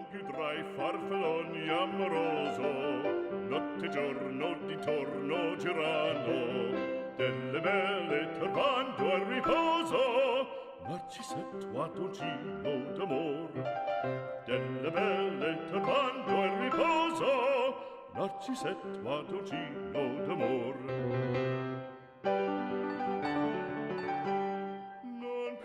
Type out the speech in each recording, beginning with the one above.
più tra i farfalloni amoroso, notte e giorno di torno girano, delle belle turbando al riposo, Narcisetto a dolcino d'amor. Delle belle turbando al riposo, Narcisetto a dolcino d'amor.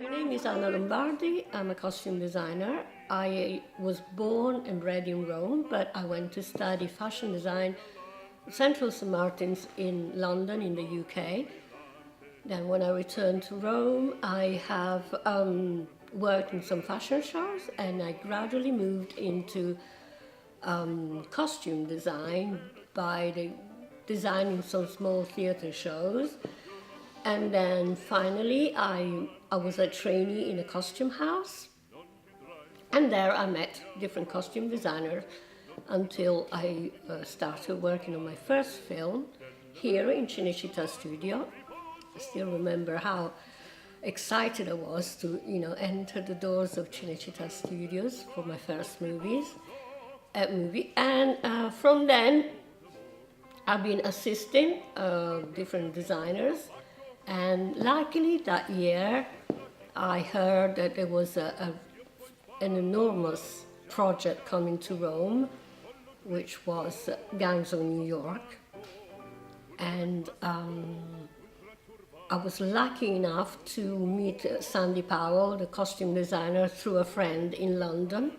My name is Anna Lombardi. I'm a costume designer. I was born and bred in Rome, but I went to study fashion design at Central St. Martin's in London, in the UK. Then when I returned to Rome, I have worked in some fashion shows, and I gradually moved into costume design by designing some small theatre shows. And then finally, I was a trainee in a costume house, and there I met different costume designers until I started working on my first film here in Cinecittà Studio. I still remember how excited I was to, enter the doors of Cinecittà Studios for my first movie. And from then, I've been assisting different designers. And luckily that year, I heard that there was an enormous project coming to Rome, which was Gangs of New York. And I was lucky enough to meet Sandy Powell, the costume designer, through a friend in London.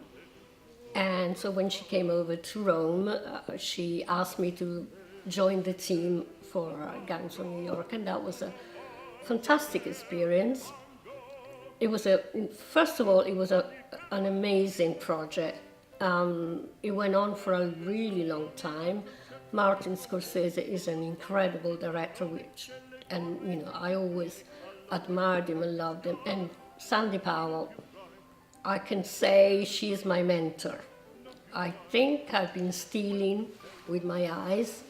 And so when she came over to Rome, she asked me to join the team for Gangs of New York, and that was a fantastic experience. It was first of all, it was an amazing project. It went on for a really long time. Martin Scorsese is an incredible director, I always admired him and loved him. And Sandy Powell, I can say she is my mentor. I think I've been stealing with my eyes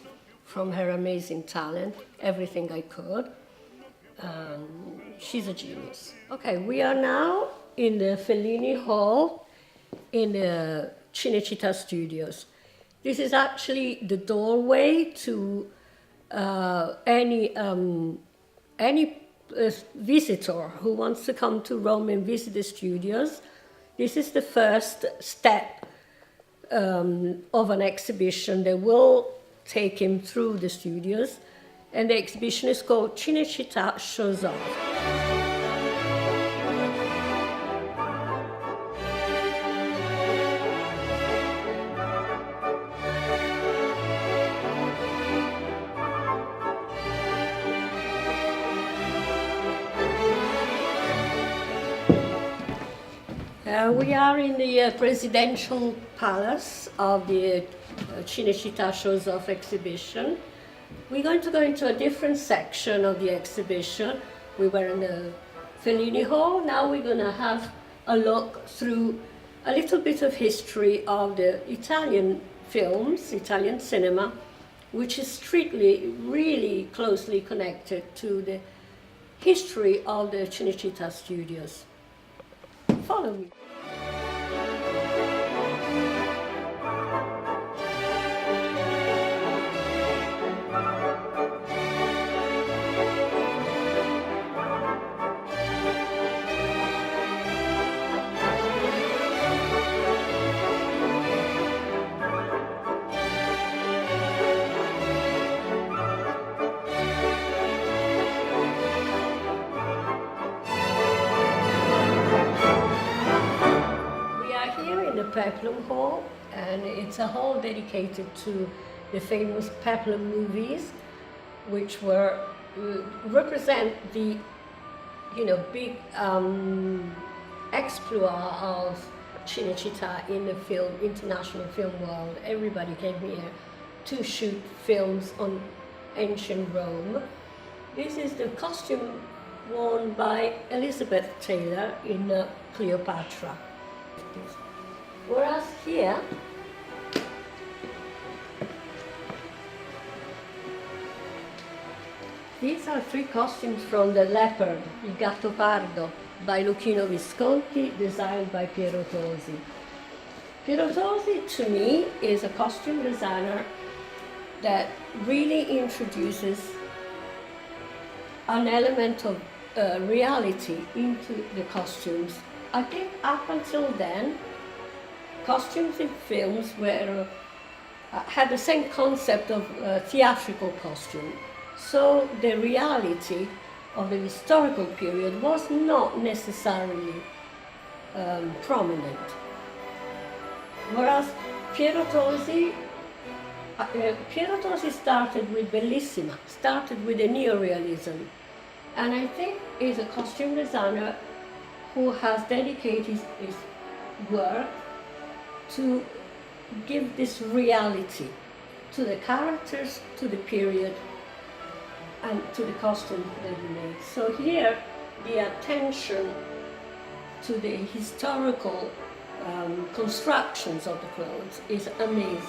from her amazing talent, everything I could. She's a genius. Okay, we are now in the Fellini Hall in the Cinecittà Studios. This is actually the doorway to any visitor who wants to come to Rome and visit the studios. This is the first step of an exhibition that will take him through the studios, and the exhibition is called Cinecittà Shows Off. We are in the presidential palace of the Cinecittà Shows Off exhibition. We're going to go into a different section of the exhibition. We were in the Fellini Hall. Now we're going to have a look through a little bit of history of the Italian films, Italian cinema, which is strictly, really closely connected to the history of the Cinecittà Studios. Follow me. Peplum Hall, and it's a hall dedicated to the famous Peplum movies, which were represent the big exploit of Cinecittà in the international film world. Everybody came here to shoot films on ancient Rome. This is the costume worn by Elizabeth Taylor in Cleopatra. Whereas here, these are three costumes from The Leopard, Il Gattopardo, by Luchino Visconti, designed by Piero Tosi. Peruzzi, to me, is a costume designer that really introduces an element of reality into the costumes. I think up until then, costumes in films were had the same concept of theatrical costume. So the reality of the historical period was not necessarily prominent. Whereas Piero Tosi started with Bellissima, started with the neorealism. And I think is a costume designer who has dedicated his work to give this reality to the characters, to the period, and to the costume that he made. So here, the attention to the historical constructions of the clothes is amazing.